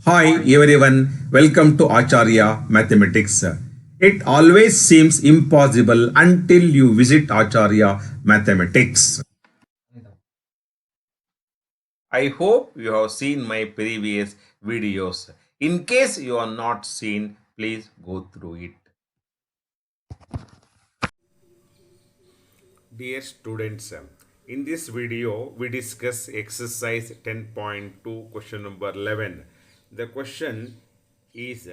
Hi everyone, welcome to Acharya Mathematics. It always seems impossible until you visit Acharya Mathematics. I hope you have seen my previous videos. In case you are not seen, please go through it. Dear students, in this video we discuss exercise 10.2 question number 11. The question is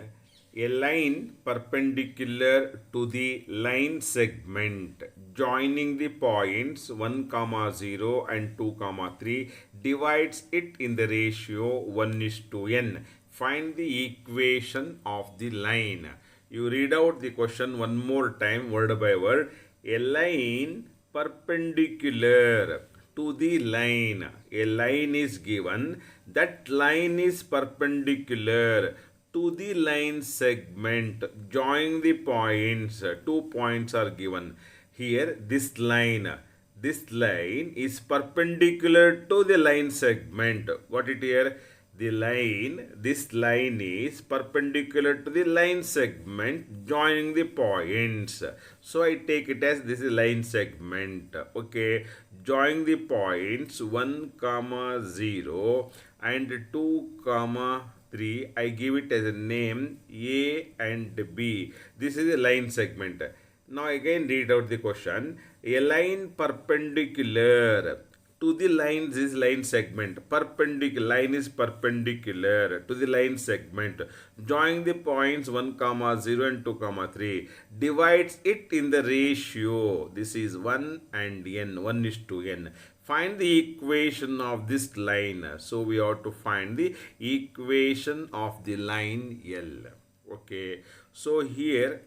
a line perpendicular to the line segment joining the points 1 comma 0 and 2 comma 3 divides it in the ratio 1 is to n. Find the equation of the line. You read out the question one more time word by word. A line perpendicular to the line. A line is given. That line is perpendicular to the line segment. Join the points. 2 points are given. Here this line is perpendicular to the line segment. What it here? This line is perpendicular to the line segment joining the points. So I take it as this is line segment. Okay, join the points 1 comma 0 and 2 comma 3. I give it as a name A and B. This is a line segment. Now again read out the question. A line perpendicular to the line, this line segment. Perpendicular line is perpendicular to the line segment. Join the points 1 comma 0 and 2 comma 3. Divides it in the ratio. This is 1 and n. 1 is to n. Find the equation of this line. So we have to find the equation of the line L. Okay. So here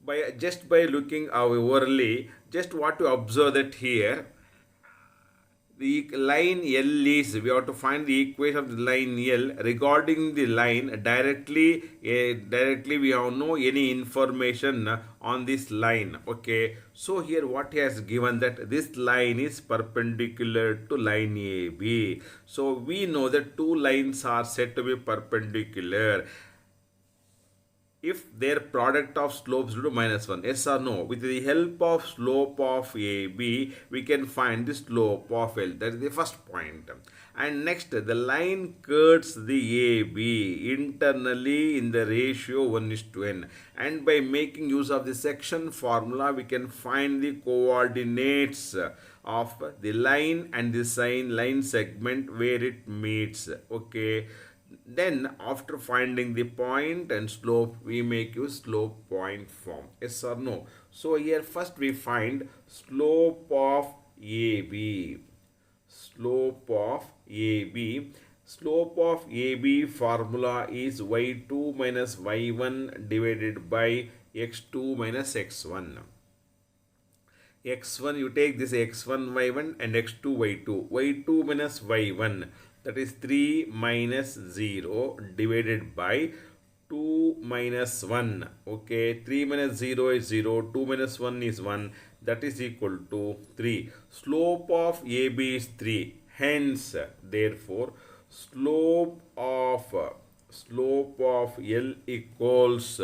by looking overly, just what to observe that here the line L is, we have to find the equation of the line L regarding the line directly. Directly we have no any information on this line. Okay, so here what he has given that this line is perpendicular to line AB. So we know that two lines are said to be perpendicular if their product of slopes due to -1. Yes or no? With the help of slope of AB, we can find the slope of L. That is the first point. And next, the line cuts the AB internally in the ratio 1 is to n. And by making use of the section formula, we can find the coordinates of the line and the line segment where it meets. Okay. Then after finding the point and slope, we make use slope point form. Yes or no? So here first we find slope of AB. Slope of AB. Slope of AB formula is y2 minus y1 divided by x2 minus x1. X1, you take this x1 y1 and x2 y2. Y2 minus y1, that is 3 minus 0 divided by 2 minus 1. Okay, 3 minus 0 is 0, 2 minus 1 is 1, that is equal to 3. Slope of AB is 3. Hence, therefore, slope of L equals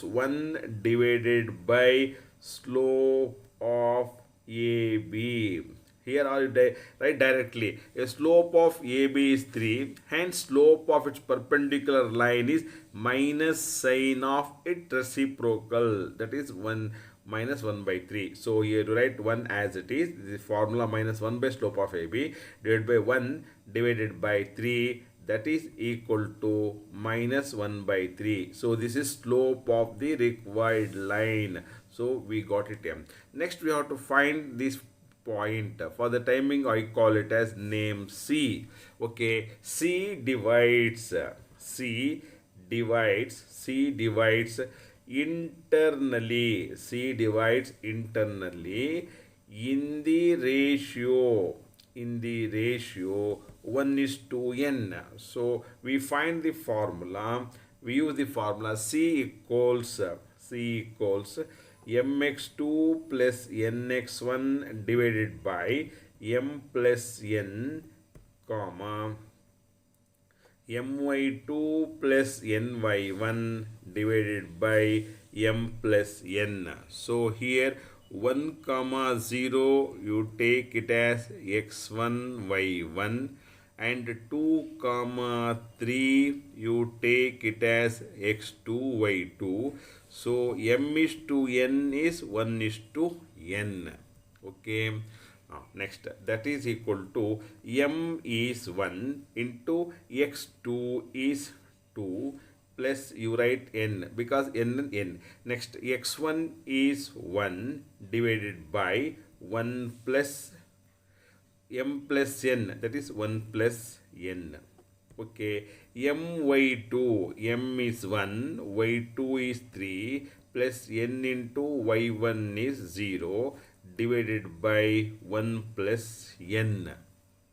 1 divided by slope of AB. Here are you write directly. A slope of AB is 3. Hence slope of its perpendicular line is minus sign of its reciprocal. That is 1 minus 1 by 3. So here to write 1 as it is. This is formula minus 1 by slope of AB divided by 1 divided by 3, that is equal to minus 1 by 3. So this is slope of the required line. So we got it. Next we have to find this point. For the timing I call it as name C. Okay, C divides internally. C divides internally in the ratio 1 is to n. So we find the formula. We use the formula C equals mx2 plus nx1 divided by m plus n comma my2 plus ny1 divided by m plus n. So here 1 comma 0 you take it as x1 y1, and 2 comma 3 you take it as x2 y2. So m is to n is 1 is to n. Okay. Next, that is equal to m is 1 into x2 is 2 plus you write n because n. Next, x1 is 1 divided by 1 plus m plus n, that is 1 plus n. Okay, my2, m is 1, y2 is 3 plus n into y1 is 0 divided by 1 plus n.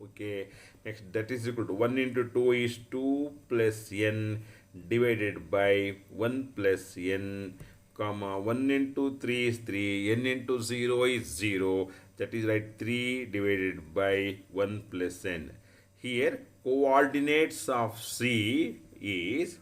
Okay, next that is equal to 1 into 2 is 2 plus n divided by 1 plus n, comma 1 into 3 is 3, n into 0 is 0, that is right, 3 divided by 1 plus n. Here coordinates of C is,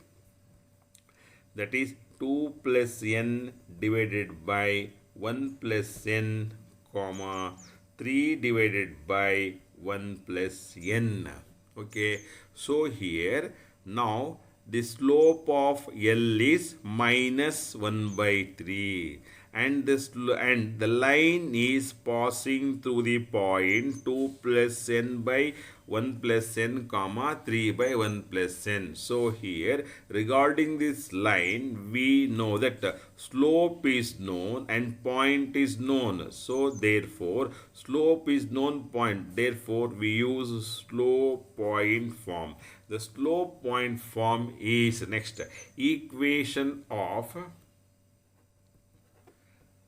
that is 2 plus n divided by 1 plus n, comma 3 divided by 1 plus n. Okay, so here now the slope of L is minus 1 by 3, and the line is passing through the point 2 plus n by 1 plus n comma 3 by 1 plus n. So here regarding this line we know that slope is known and point is known. So therefore slope is known, point, therefore we use slope point form. The slope point form is next equation of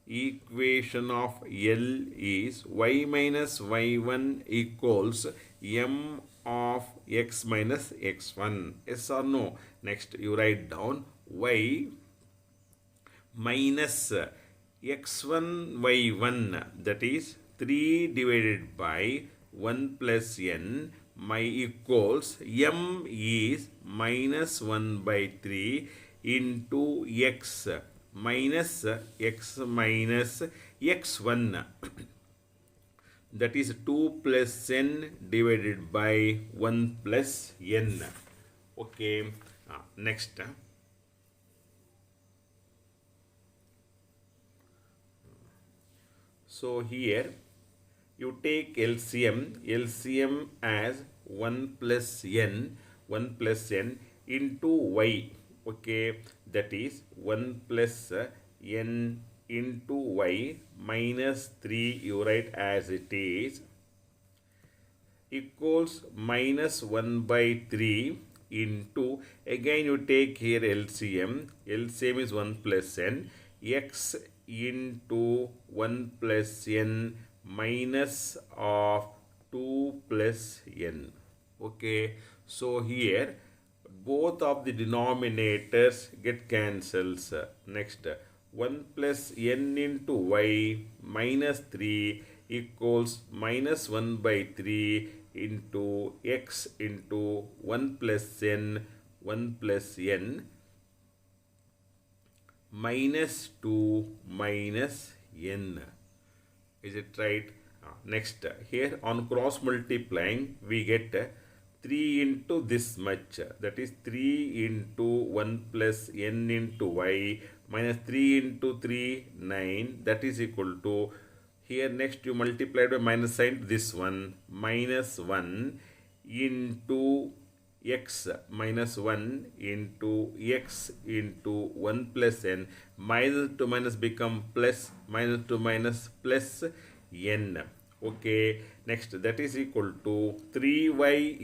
L is y minus y1 equals m of x minus x1. Yes or no? Next you write down y minus x1 y1, that is 3 divided by 1 plus n, my equals m is minus 1 by 3 into x minus x minus x1, that is 2 plus n divided by 1 plus n. Okay, next. So here you take LCM as 1 plus n into y. Okay, that is 1 plus n into y minus 3 you write as it is, equals minus 1 by 3 into, again you take here LCM is 1 plus n, x into 1 plus n minus of 2 plus n. Okay, so here both of the denominators get cancels. Next, 1 plus n into y minus 3 equals minus 1 by 3 into x into 1 plus n minus 2 minus n. Is it right? Next, here on cross multiplying we get 3 into this much, that is 3 into 1 plus n into y minus 3 into 3, 9, that is equal to, here next you multiply by minus sign, this one minus 1 into x minus 1 into x into 1 plus n, minus to minus become plus, minus to minus plus n. Okay, next that is equal to 3y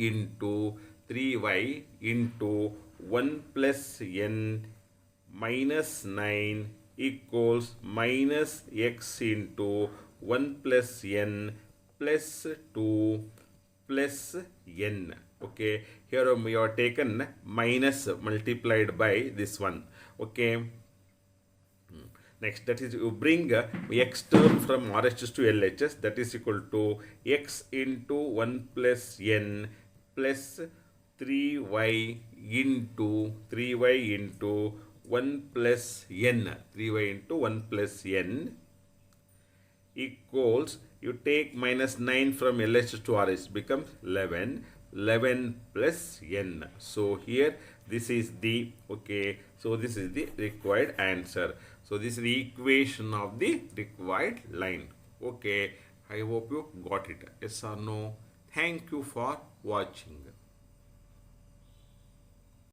into 1 plus n minus 9 equals minus x into 1 plus n plus 2 plus n. Okay, here we have taken minus multiplied by this one. Okay, next, that is you bring x term from RHS to LHS, that is equal to x into 1 plus n plus 3y into 1 plus n, 3y into 1 plus n equals, you take minus 9 from LHS to RH, becomes 11, 11 plus n. So here this is the, okay, so this is the required answer. So this is the equation of the required line. Okay, I hope you got it. Yes or no? Thank you for watching.